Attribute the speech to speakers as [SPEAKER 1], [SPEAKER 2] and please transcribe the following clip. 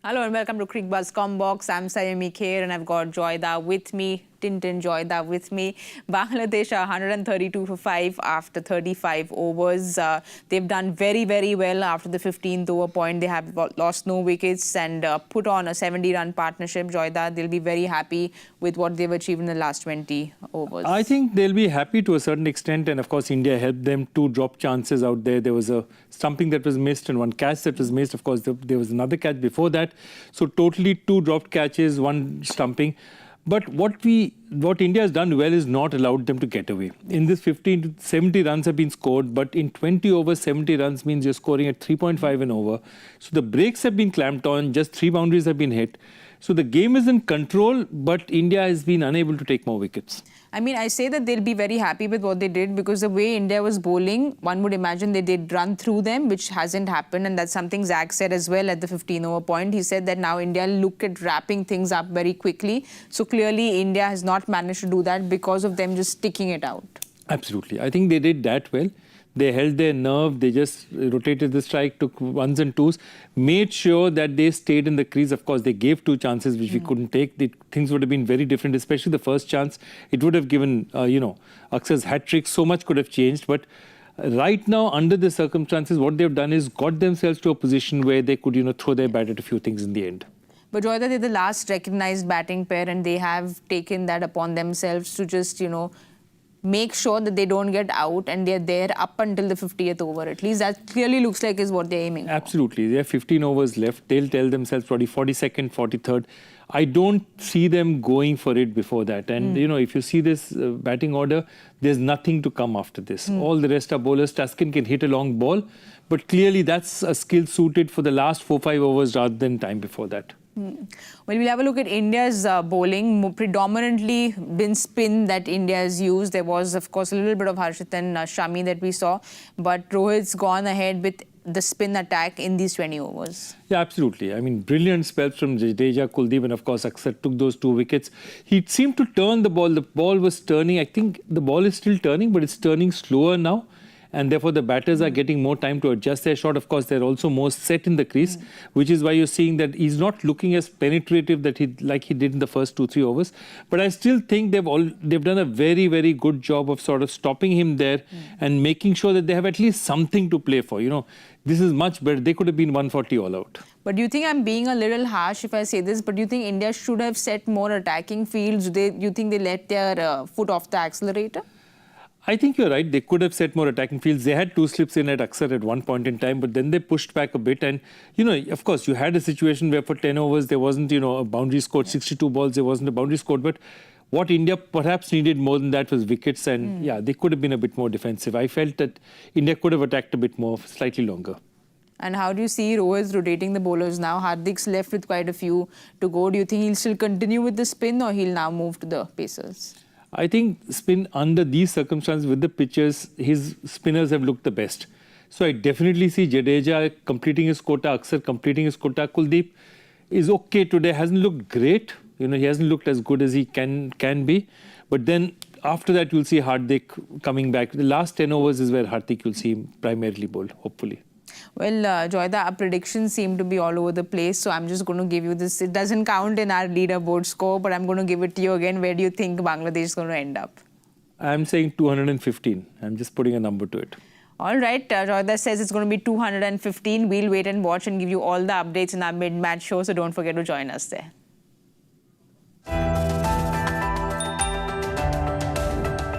[SPEAKER 1] Hello and welcome to Cricbuzz Comm Box. I'm Saiyami Kher and I've got Joy with me. Tintin Joy with me. Bangladesh are 132 for 5 after 35 overs. They've done very, very well after the 15th over point. They have lost no wickets and put on a 70-run partnership. Joy, they'll be very happy with what they've achieved in the last 20 overs.
[SPEAKER 2] I think they'll be happy to a certain extent, and of course India helped them to drop chances out there. There was a stumping that was missed and one catch that was missed. Of course, there was another catch before that. So totally 2 dropped catches, 1 stumping. But what India has done well is not allowed them to get away. In this 15 to 70 runs have been scored, but in 20 overs, 70 runs means you're scoring at 3.5 an over. So the breaks have been clamped on, just 3 boundaries have been hit. So the game is in control, but India has been unable to take more wickets.
[SPEAKER 1] I mean, I say that they'll be very happy with what they did because the way India was bowling, one would imagine they did run through them, which hasn't happened. And that's something Zach said as well at the 15-over point. He said that now India look at wrapping things up very quickly. So clearly, India has not managed to do that because of them just sticking it out.
[SPEAKER 2] Absolutely. I think they did that well. They held their nerve, they just rotated the strike, took 1s and 2s, made sure that they stayed in the crease. Of course, they gave 2 chances which we couldn't take. Things would have been very different, especially the first chance. It would have given, Aksar's hat-trick, so much could have changed. But right now, under the circumstances, what they've done is got themselves to a position where they could, throw their bat at a few things in the end.
[SPEAKER 1] But Joy, they're the last recognized batting pair and they have taken that upon themselves to just, make sure that they don't get out and they're there up until the 50th over. At least that clearly looks like is what they're aiming for.
[SPEAKER 2] Absolutely. They have 15 overs left. They'll tell themselves probably 42nd, 43rd. I don't see them going for it before that. And, if you see this batting order, there's nothing to come after this. All the rest are bowlers. Tuscan can hit a long ball. But clearly that's a skill suited for the last 4-5 overs rather than time before that.
[SPEAKER 1] Well, we'll have a look at India's bowling. Predominantly been spin that India has used. There was, of course, a little bit of Harshit and Shami that we saw. But Rohit's gone ahead with the spin attack in these 20 overs.
[SPEAKER 2] Yeah, absolutely. I mean, brilliant spells from Jadeja, Kuldeep, and of course, Aksar took those 2 wickets. He seemed to turn the ball. The ball was turning. I think the ball is still turning, but it's turning slower now. And therefore, the batters are getting more time to adjust their shot. Of course, they're also more set in the crease, which is why you're seeing that he's not looking as penetrative like he did in the first 2-3 overs. But I still think they've done a very, very good job of sort of stopping him there and making sure that they have at least something to play for. This is much better. They could have been 140 all out.
[SPEAKER 1] But do you think I'm being a little harsh if I say this? But do you think India should have set more attacking fields? Do you think they let their foot off the accelerator?
[SPEAKER 2] I think you're right. They could have set more attacking fields. They had 2 slips in at Aksar at one point in time, but then they pushed back a bit. And, of course, you had a situation where for 10 overs, there wasn't, a boundary scored, 62 balls, there wasn't a boundary scored. But what India perhaps needed more than that was wickets. And, they could have been a bit more defensive. I felt that India could have attacked a bit more, slightly longer.
[SPEAKER 1] And how do you see Rohit rotating the bowlers now? Hardik's left with quite a few to go. Do you think he'll still continue with the spin or he'll now move to the pacers?
[SPEAKER 2] I think spin under these circumstances with the pitchers, his spinners have looked the best. So I definitely see Jadeja completing his quota, Aksar completing his quota. Kuldeep is okay today, hasn't looked great. He hasn't looked as good as he can be. But then after that, you'll see Hardik coming back. The last 10 overs is where Hardik you'll see him primarily bowl, hopefully.
[SPEAKER 1] Well, Joy, our predictions seem to be all over the place. So I'm just going to give you this. It doesn't count in our leaderboard score, but I'm going to give it to you again. Where do you think Bangladesh is going to end up?
[SPEAKER 2] I'm saying 215. I'm just putting a number to it.
[SPEAKER 1] All right. Joy says it's going to be 215. We'll wait and watch and give you all the updates in our mid-match show. So don't forget to join us there.